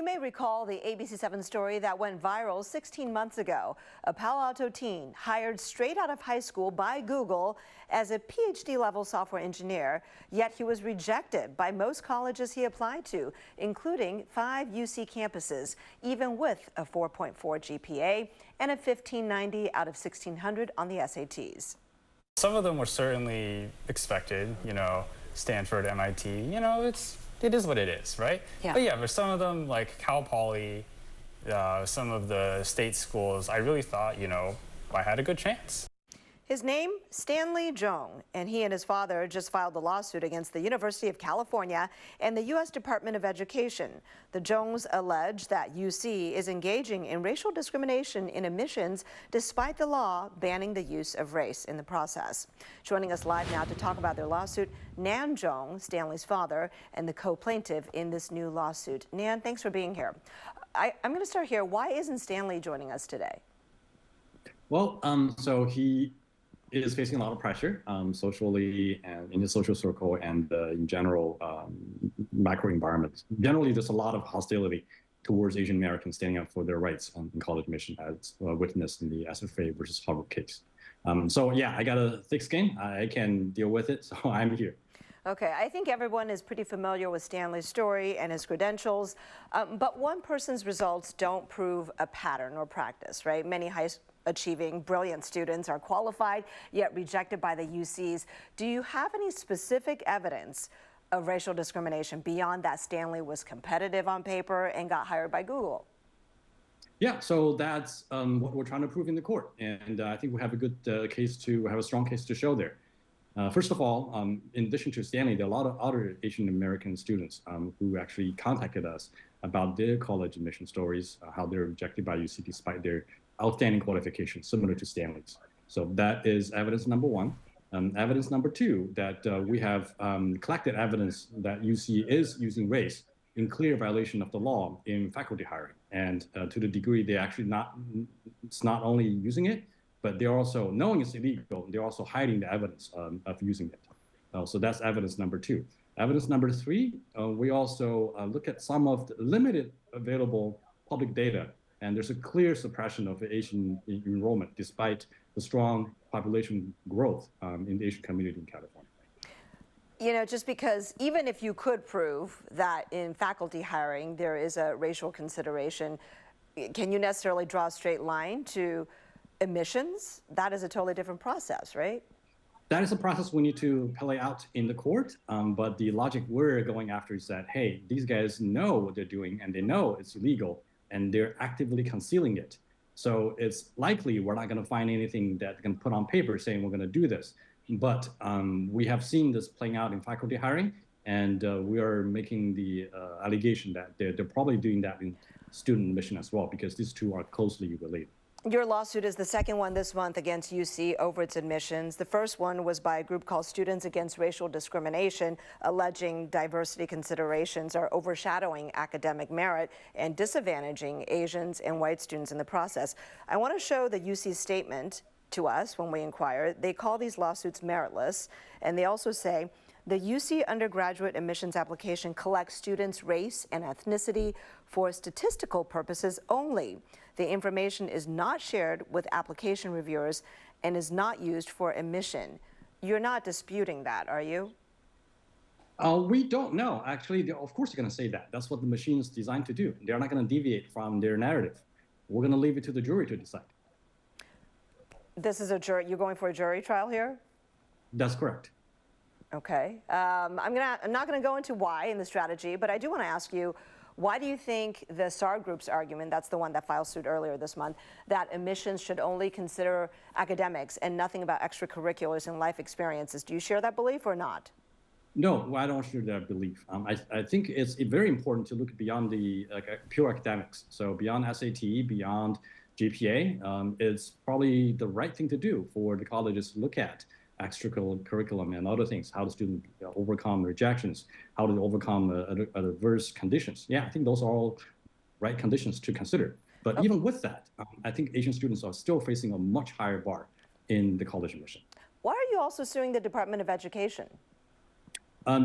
may recall the ABC7 story that went viral 16 months ago. A Palo Alto teen hired straight out of high school by Google as a PhD-level software engineer, yet he was rejected by most colleges he applied to, including 5 UC campuses, even with a 4.4 GPA and a 1590 out of 1600 on the SATs. Some of them were certainly expected, Stanford, MIT, it is what it is, right? Yeah. But yeah, for some of them, like Cal Poly, some of the state schools, I really thought, I had a good chance. His name, Stanley Zhong, and he and his father just filed a lawsuit against the University of California and the U.S. Department of Education. The Zhongs allege that UC is engaging in racial discrimination in admissions despite the law banning the use of race in the process. Joining us live now to talk about their lawsuit, Nan Zhong, Stanley's father, and the co-plaintiff in this new lawsuit. Nan, thanks for being here. I'm going to start here. Why isn't Stanley joining us today? Well, so he is facing a lot of pressure socially and in his social circle and in general macro environment. Generally, there's a lot of hostility towards Asian Americans standing up for their rights in college admission, as witnessed in the SFA versus Harvard case. So yeah, I got a thick skin. I can deal with it, so I'm here. Okay, I think everyone is pretty familiar with Stanley's story and his credentials, but one person's results don't prove a pattern or practice, right? Many high-achieving, brilliant students are qualified, yet rejected by the UCs. Do you have any specific evidence of racial discrimination beyond that Stanley was competitive on paper and got hired by Google? Yeah, so that's what we're trying to prove in the court, and I think we have a good a strong case to show there. First of all, in addition to Stanley, there are a lot of other Asian American students who actually contacted us about their college admission stories, how they're rejected by UC despite their outstanding qualifications, similar to Stanley's. So that is evidence number one. Evidence number two, that we have collected evidence that UC is using race in clear violation of the law in faculty hiring. And to the degree it's not only using it, but they're also, knowing it's illegal, they're also hiding the evidence of using it. So that's evidence number two. Evidence number three, we also look at some of the limited available public data, and there's a clear suppression of Asian enrollment despite the strong population growth in the Asian community in California. Just because even if you could prove that in faculty hiring there is a racial consideration, can you necessarily draw a straight line to admissions? That is a totally different process, right? That is a process we need to play out in the court, but the logic we're going after is that, hey, these guys know what they're doing and they know it's illegal and they're actively concealing it. So it's likely we're not going to find anything that can put on paper saying we're going to do this. But we have seen this playing out in faculty hiring, and we are making the allegation that they're probably doing that in student admission as well, because these two are closely related. Your lawsuit is the second one this month against UC over its admissions. The first one was by a group called Students Against Racial Discrimination, alleging diversity considerations are overshadowing academic merit and disadvantaging Asians and white students in the process. I want to show the UC statement to us when we inquire. They call these lawsuits meritless, and they also say, the UC undergraduate admissions application collects students' race and ethnicity for statistical purposes only. The information is not shared with application reviewers and is not used for admission. You're not disputing that, are you? We don't know. Actually, of course, they're going to say that. That's what the machine is designed to do. They're not going to deviate from their narrative. We're going to leave it to the jury to decide. This is a jury. You're going for a jury trial here? That's correct. Okay. I'm not going to go into why in the strategy, but I do want to ask you, why do you think the SAR Group's argument, that's the one that filed suit earlier this month, that admissions should only consider academics and nothing about extracurriculars and life experiences? Do you share that belief or not? No, I don't share that belief. I think it's very important to look beyond the pure academics. So beyond SAT, beyond GPA, it's probably the right thing to do for the colleges to look at extracurriculum and other things, how the student overcome rejections, how to overcome adverse conditions. Yeah, I think those are all right conditions to consider. But even with that, I think Asian students are still facing a much higher bar in the college admission. Why are you also suing the Department of Education?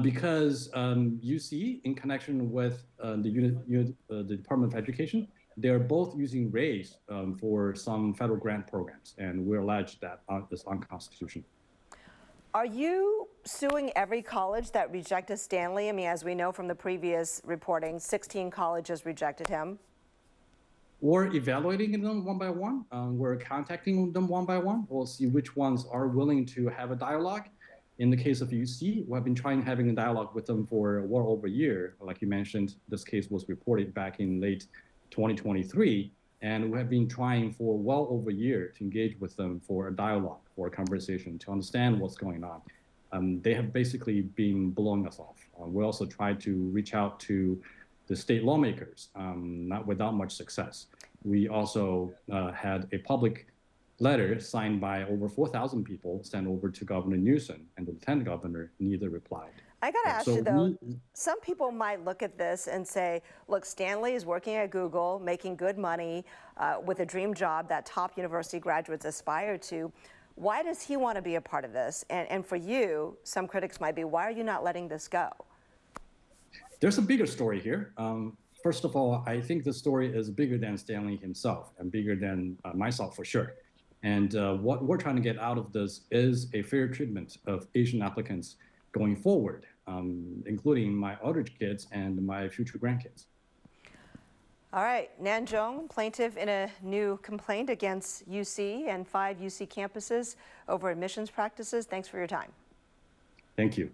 Because UC, in connection with the Department of Education, they're both using race for some federal grant programs, and we allege that is unconstitutional. Are you suing every college that rejected Stanley? I mean, as we know from the previous reporting, 16 colleges rejected him. We're evaluating them one by one. We're contacting them one by one. We'll see which ones are willing to have a dialogue. In the case of UC, we have been having a dialogue with them for well over a year. Like you mentioned, this case was reported back in late 2023, and we have been trying for well over a year to engage with them for a dialogue, for a conversation, to understand what's going on. They have basically been blowing us off. We also tried to reach out to the state lawmakers, not without much success. We also had a public letter signed by over 4,000 people sent over to Governor Newsom, and the lieutenant governor neither replied. I got to ask you though, some people might look at this and say, look, Stanley is working at Google, making good money with a dream job that top university graduates aspire to. Why does he want to be a part of this? And for you, some critics might be, why are you not letting this go? There's a bigger story here. First of all, I think the story is bigger than Stanley himself and bigger than myself for sure. And what we're trying to get out of this is a fair treatment of Asian applicants going forward, including my other kids and my future grandkids. All right, Nan Zhong, plaintiff in a new complaint against UC and 5 UC campuses over admissions practices. Thanks for your time. Thank you.